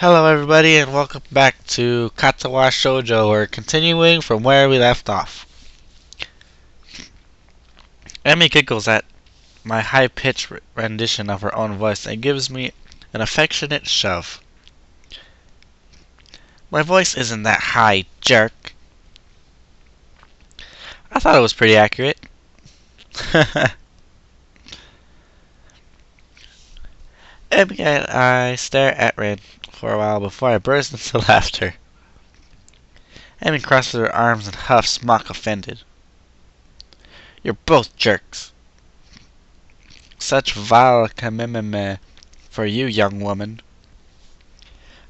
Hello everybody and welcome back to Katawa Shoujo. We're continuing from where we left off. Emmy giggles at my high-pitched rendition of her own voice and gives me an affectionate shove. My voice isn't that high, jerk. I thought it was pretty accurate. Emmy and I stare at Rin for a while before I burst into laughter. Emmy crosses her arms and huffs, mock offended. You're both jerks. Such vile kamememe for you, young woman.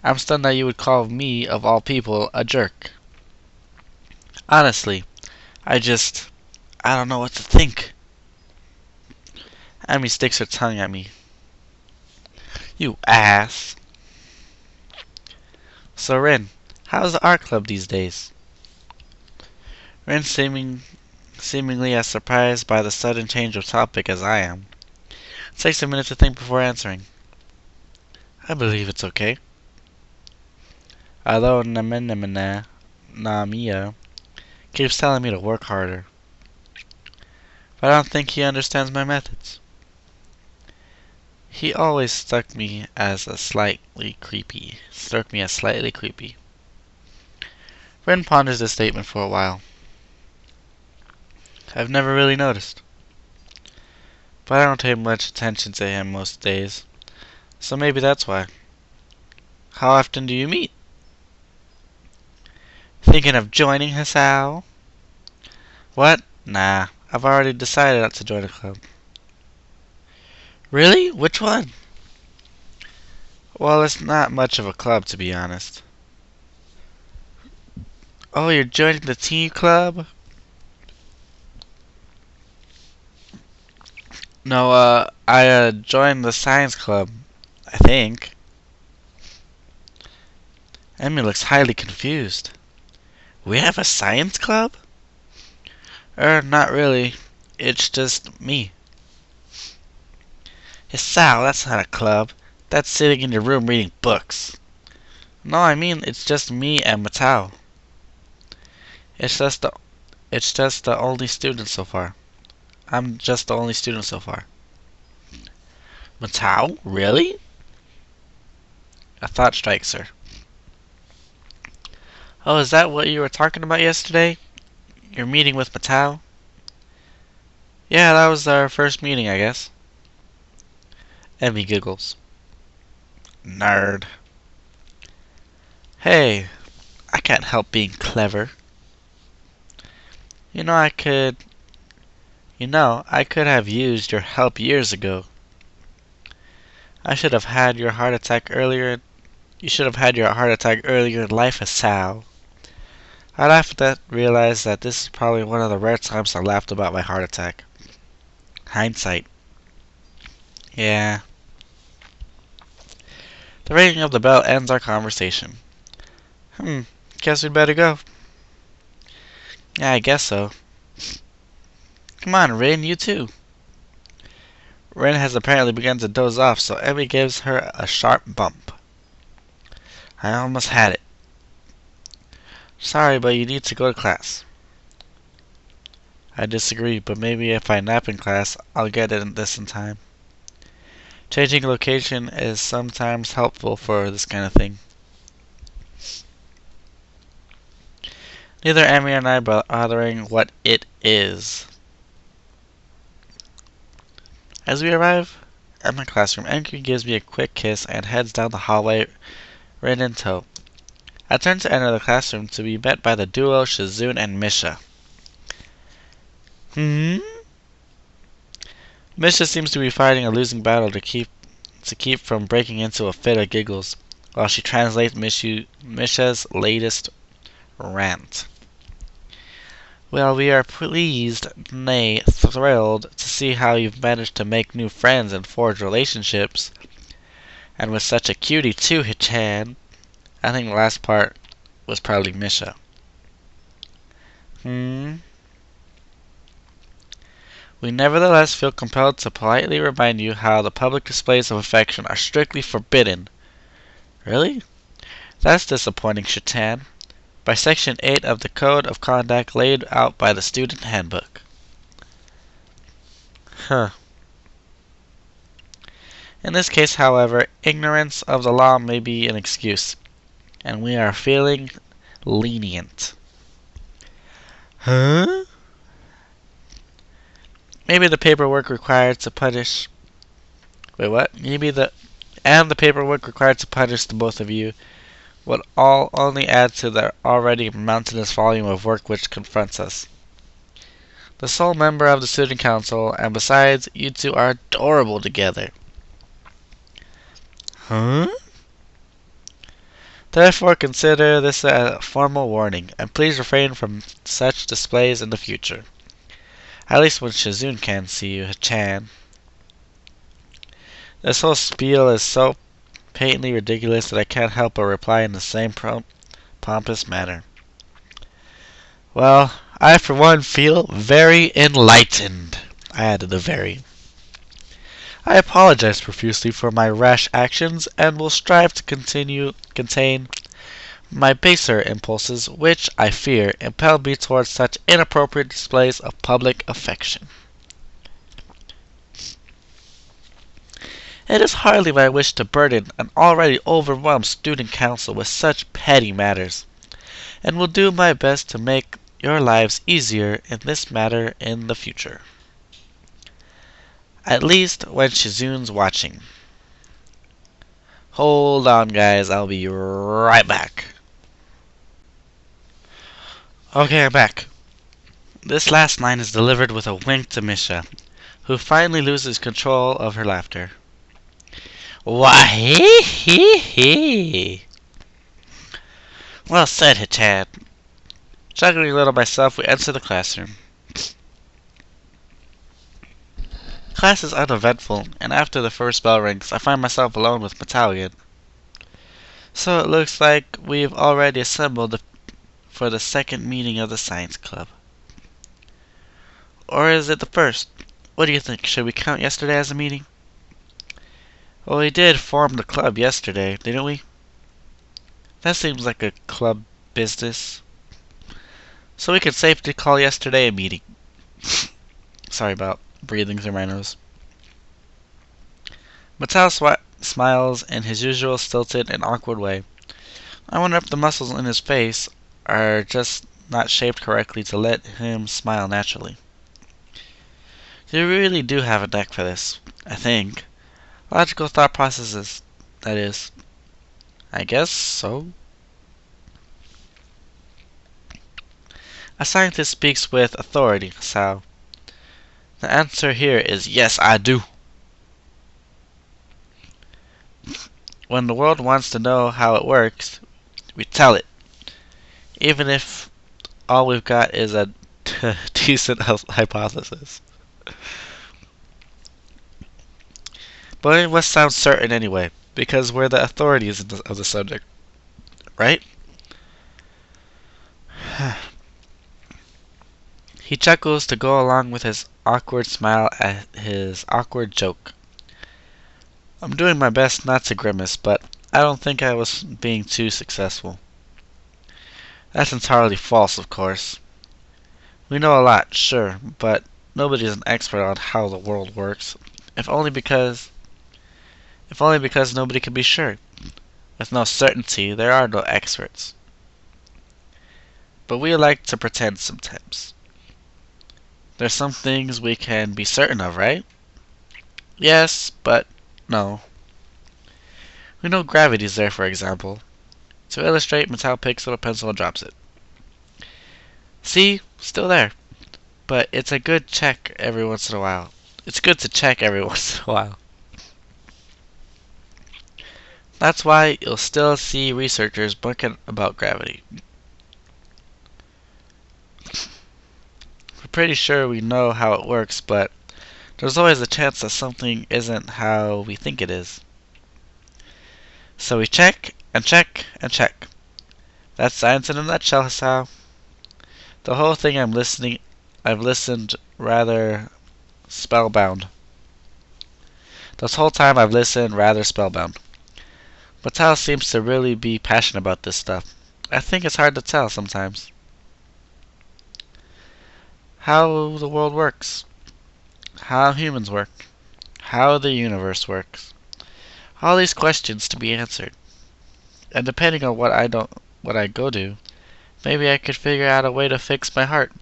I'm stunned that you would call me, of all people, a jerk. Honestly, I don't know what to think. Amy sticks her tongue at me. You ass. So Rin, how's the art club these days? Rin seemingly as surprised by the sudden change of topic as I am. Takes a minute to think before answering. I believe it's okay. Although Namiya keeps telling me to work harder. But I don't think he understands my methods. He always struck me as slightly creepy. Ren ponders this statement for a while. I've never really noticed. But I don't pay much attention to him most days. So maybe that's why. How often do you meet? Thinking of joining Hisao? What? Nah, I've already decided not to join a club. Really? Which one? Well, it's not much of a club, to be honest. Oh, you're joining the teen club? No, I joined the science club, I think. Emmy looks highly confused. We have a science club? Not really. It's just me. Hisao, that's not a club. That's sitting in your room reading books. No, I mean, it's just me and Matao. It's just the only student so far. I'm just the only student so far. Matao? Really? A thought strikes her. Oh, is that what you were talking about yesterday? Your meeting with Matao? Yeah, that was our first meeting, I guess. Emmy giggles. Nerd. Hey, I can't help being clever. I could have used your help years ago. I should have had your heart attack earlier. You should have had your heart attack earlier in life, Sal. I laughed at that, realized that this is probably one of the rare times I laughed about my heart attack. Hindsight. Yeah. The ringing of the bell ends our conversation. Guess we'd better go. Yeah, I guess so. Come on, Rin, you too. Rin has apparently begun to doze off, so Emmy gives her a sharp bump. I almost had it. Sorry, but you need to go to class. I disagree, but maybe if I nap in class, I'll get this in time. Changing location is sometimes helpful for this kind of thing. Neither Emmy and I bothering what it is. As we arrive at my classroom, Emmy gives me a quick kiss and heads down the hallway, Rin in tow. I turn to enter the classroom to be met by the duo Shizune and Misha. Misha seems to be fighting a losing battle to keep from breaking into a fit of giggles while she translates Misha's latest rant. Well, we are pleased, nay, thrilled to see how you've managed to make new friends and forge relationships. And with such a cutie too, Hichan. I think the last part was probably Misha. We nevertheless feel compelled to politely remind you how the public displays of affection are strictly forbidden. Really? That's disappointing, Shatan. By Section 8 of the Code of Conduct laid out by the Student Handbook. Huh. In this case, however, ignorance of the law may be an excuse, and we are feeling lenient. Huh? Maybe the paperwork required to punish... Wait, what? And the paperwork required to punish the both of you would all only add to the already mountainous volume of work which confronts us. The sole member of the student council, and besides, you two are adorable together. Huh? Therefore, consider this a formal warning, and please refrain from such displays in the future. At least when Shizune can see you, Chan. This whole spiel is so patently ridiculous that I can't help but reply in the same pompous manner. Well, I for one feel very enlightened. I added the very. I apologize profusely for my rash actions, and will strive to contain my baser impulses, which, I fear, impel me towards such inappropriate displays of public affection. It is hardly my wish to burden an already overwhelmed student council with such petty matters, and will do my best to make your lives easier in this matter in the future. At least when Shizune's watching. Hold on, guys. I'll be right back. Okay, I'm back. This last line is delivered with a wink to Misha, who finally loses control of her laughter. Why, hee hee hee. Well said, Hichan. Chuckling a little myself, we enter the classroom. Class is uneventful, and after the first bell rings, I find myself alone with Battalion. So it looks like we've already assembled for the second meeting of the Science Club. Or is it the first? What do you think? Should we count yesterday as a meeting? Well, we did form the club yesterday, didn't we? That seems like a club business. So we can safely call yesterday a meeting. Sorry about breathing through my nose. Mattel smiles in his usual stilted and awkward way. I wonder if the muscles in his face are just not shaped correctly to let him smile naturally. You really do have a knack for this, I think. Logical thought processes, that is. I guess so. A scientist speaks with authority, Sao. The answer here is yes, I do. When the world wants to know how it works, we tell it. Even if all we've got is a decent hypothesis. But it must sound certain anyway, because we're the authorities of the subject, right? He chuckles to go along with his awkward smile at his awkward joke. I'm doing my best not to grimace, but I don't think I was being too successful. That's entirely false, of course. We know a lot, sure, but nobody's an expert on how the world works, if only because nobody can be sure. With no certainty, there are no experts. But we like to pretend sometimes. There's some things we can be certain of, right? Yes, but no. We know gravity's there, for example. To illustrate, Mattel picks up a pencil and drops it. See? Still there. But it's a good check every once in a while. It's good to check every once in a while. That's why you'll still see researchers blinking about gravity. We're pretty sure we know how it works, but there's always a chance that something isn't how we think it is. So we check, and check, and check. That's science in a nutshell, Hasao. The whole thing I've listened rather spellbound. This whole time I've listened rather spellbound. But Tao seems to really be passionate about this stuff. I think it's hard to tell sometimes how the world works, how humans work, how the universe works. All these questions to be answered. And depending on what I go to, maybe I could figure out a way to fix my heart.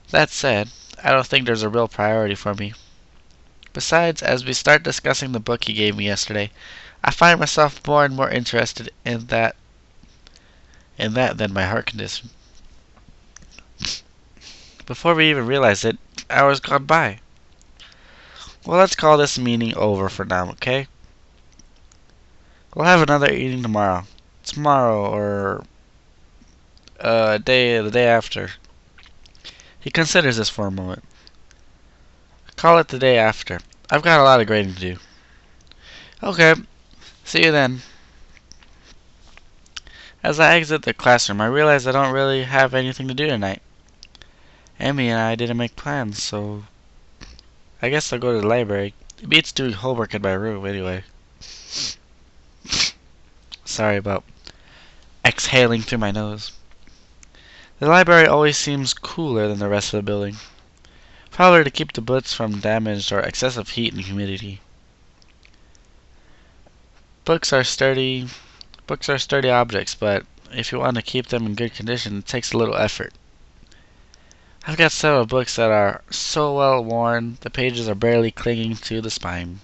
That said, I don't think there's a real priority for me. Besides, as we start discussing the book he gave me yesterday, I find myself more and more interested in that than my heart condition. Before we even realize it, hours gone by. Well, let's call this meeting over for now, okay? We'll have another eating tomorrow. Tomorrow, or the day after. He considers this for a moment. Call it the day after. I've got a lot of grading to do. Okay, see you then. As I exit the classroom, I realize I don't really have anything to do tonight. Amy and I didn't make plans, so I guess I'll go to the library. It beats doing homework in my room anyway. Sorry about exhaling through my nose. The library always seems cooler than the rest of the building. Probably to keep the books from damage or excessive heat and humidity. Books are sturdy objects, but if you want to keep them in good condition, it takes a little effort. I've got several books that are so well worn, the pages are barely clinging to the spine.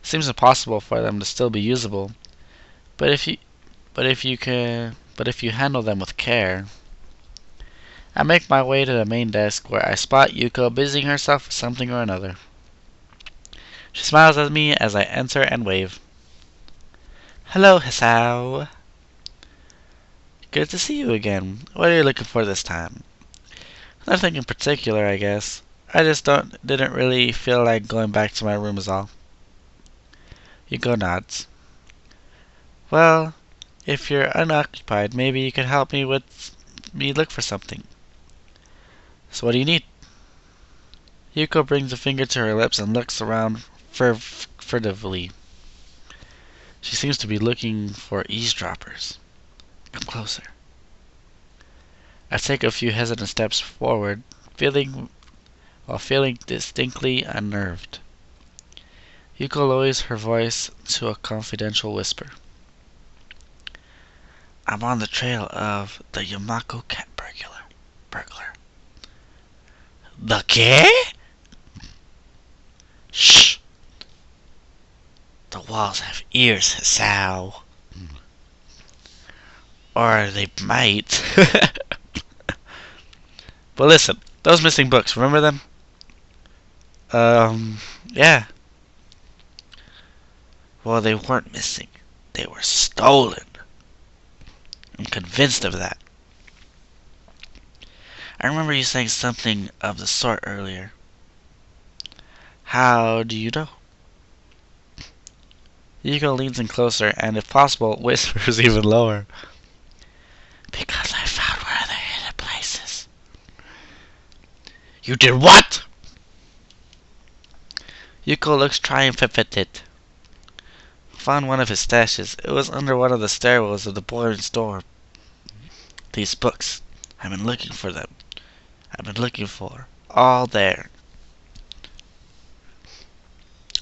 It seems impossible for them to still be usable, but if you handle them with care. I make my way to the main desk where I spot Yuko busying herself with something or another. She smiles at me as I enter and wave. Hello, Hisao. Good to see you again. What are you looking for this time? Nothing in particular, I guess. I just didn't really feel like going back to my room is all. Yuko nods. Well, if you're unoccupied, maybe you could help me look for something. So what do you need? Yuko brings a finger to her lips and looks around furtively. She seems to be looking for eavesdroppers. Come closer. I take a few hesitant steps forward, feeling distinctly unnerved. Yuko lowers her voice to a confidential whisper. I'm on the trail of the Yamako cat burglar. The cat? Shh! The walls have ears, Hisao. Or they might. But listen, those missing books, remember them? Yeah. Well, they weren't missing. They were stolen. I'm convinced of that. I remember you saying something of the sort earlier. How do you know? Yuko leans in closer and, if possible, whispers even lower. Because I found where they're hidden places. You did what? Yuko looks triumphant. Found one of his stashes. It was under one of the stairwells of the boarding store. These books. I've been looking for them. All there.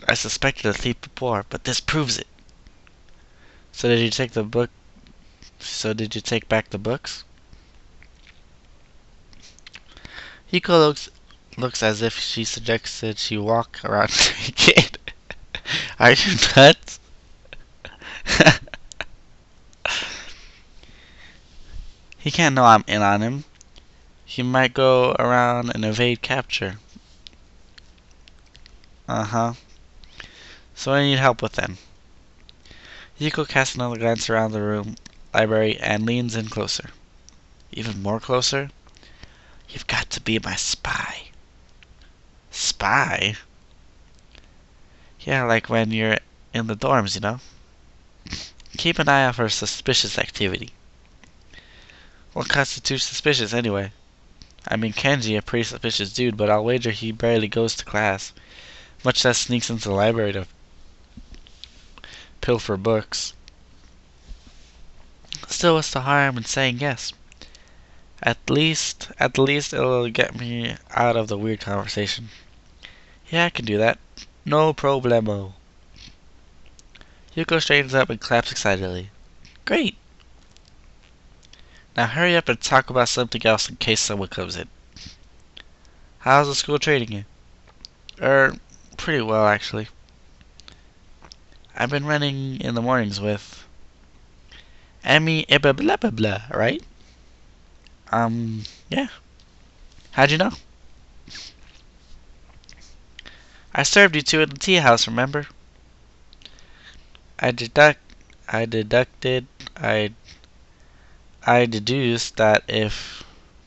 I suspected a thief before, but this proves it. So did you take back the books? Hiko looks as if she suggested she walk around naked. Are you nuts? He can't know I'm in on him. He might go around and evade capture. Uh-huh. So I need help with them. Yuko casts another glance around the library, and leans in closer. Even more closer? You've got to be my spy. Spy? Yeah, like when you're in the dorms, you know? Keep an eye out for suspicious activity. What constitutes suspicious, anyway? I mean, Kenji, a pretty suspicious dude, but I'll wager he barely goes to class, much less sneaks into the library to pilfer books. Still, what's the harm in saying yes? At least it'll get me out of the weird conversation. Yeah, I can do that. No problemo. Yuko straightens up and claps excitedly. Great! Now hurry up and talk about something else in case someone comes in. How's the school treating you? Pretty well, actually. I've been running in the mornings with Emmy blah blah blah blah, right? Yeah. How'd you know? I served you two at the tea house, remember? I deducted, I deduced that if,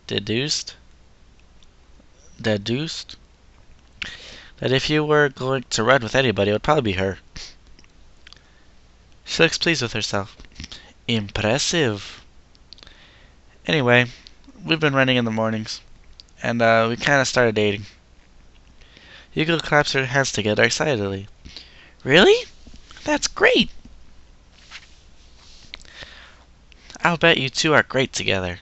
deduced, that if you were going to run with anybody, it would probably be her. She looks pleased with herself. Impressive. Anyway, we've been running in the mornings, and we kind of started dating. Yuko claps her hands together excitedly. Really? That's great! I'll bet you two are great together.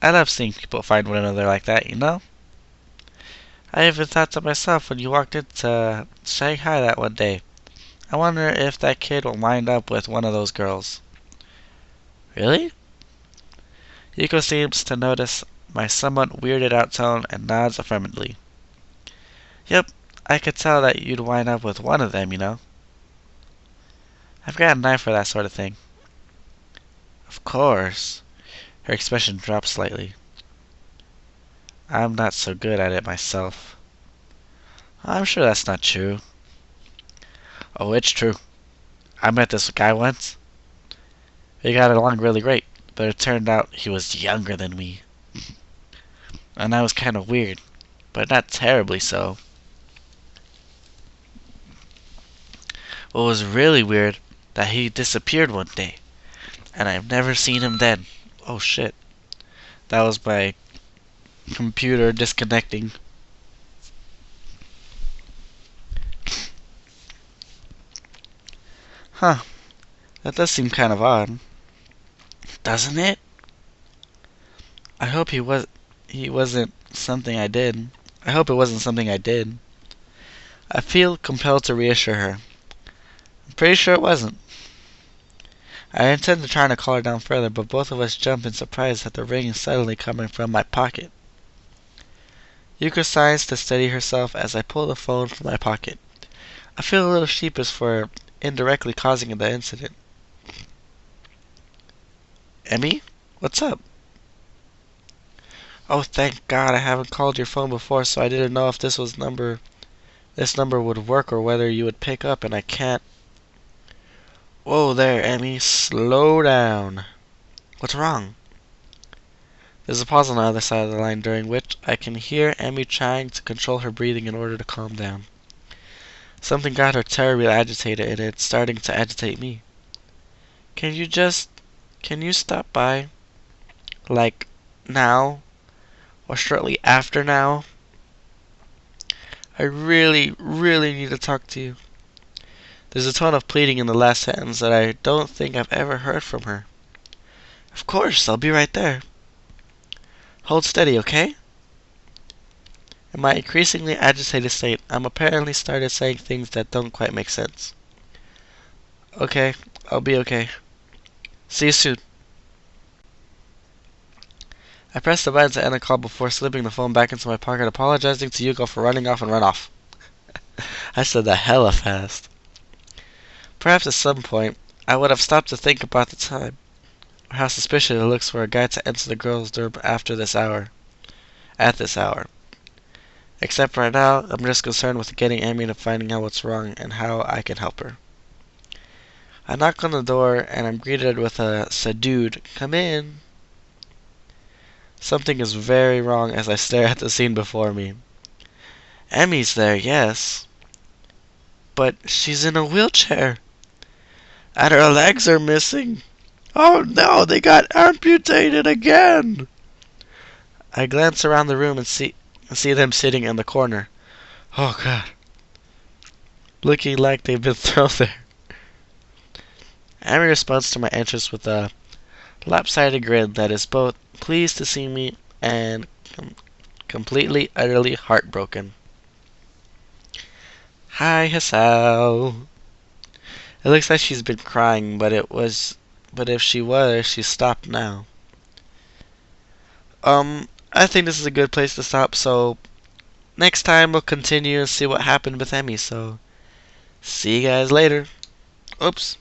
I love seeing people find one another like that, you know? I even thought to myself when you walked into Shanghai that one day, I wonder if that kid will wind up with one of those girls. Really? Yuko seems to notice my somewhat weirded out tone and nods affirmatively. Yep, I could tell that you'd wind up with one of them, you know. I've got an eye for that sort of thing. Of course. Her expression dropped slightly. I'm not so good at it myself. I'm sure that's not true. Oh, it's true. I met this guy once. We got along really great, but it turned out he was younger than me. And that was kind of weird, but not terribly so. What was really weird, that he disappeared one day, and I've never seen him then. Oh shit. That was my computer disconnecting. Huh. That does seem kind of odd. Doesn't it? I hope he wasn't something I did. I hope it wasn't something I did. I feel compelled to reassure her. I'm pretty sure it wasn't. I intended trying to call her down further, but both of us jump in surprise at the ring suddenly coming from my pocket. Yuko sighs to steady herself as I pull the phone from my pocket. I feel a little sheepish for indirectly causing the incident. Emmy? What's up? Oh, thank God I haven't called your phone before, so I didn't know if this number would work or whether you would pick up, and I can't. Whoa there, Emmy. Slow down. What's wrong? There's a pause on the other side of the line during which I can hear Emmy trying to control her breathing in order to calm down. Something got her terribly agitated, and it's starting to agitate me. Can you stop by? Like, now? Or shortly after now? I really, really need to talk to you. There's a tone of pleading in the last sentence that I don't think I've ever heard from her. Of course, I'll be right there. Hold steady, okay? In my increasingly agitated state, I'm apparently started saying things that don't quite make sense. Okay, I'll be okay. See you soon. I pressed the button to end the call before slipping the phone back into my pocket, apologizing to Yuko for running off and run off. I said that hella fast. Perhaps at some point, I would have stopped to think about the time, or how suspicious it looks for a guy to enter the girls' dorm at this hour. Except right now, I'm just concerned with getting Amy to finding out what's wrong and how I can help her. I knock on the door, and I'm greeted with a subdued, "Come in." Something is very wrong as I stare at the scene before me. Emmy's there, yes. But she's in a wheelchair. And her legs are missing. Oh no, they got amputated again. I glance around the room and see them sitting in the corner. Oh God. Looking like they've been thrown there. Amy responds to my entrance with a lopsided grin that is both pleased to see me and completely, utterly heartbroken. Hi, Hassel. It looks like she's been crying, but if she was, she's stopped now. I think this is a good place to stop, so next time we'll continue and see what happened with Emmy, so see you guys later. Oops.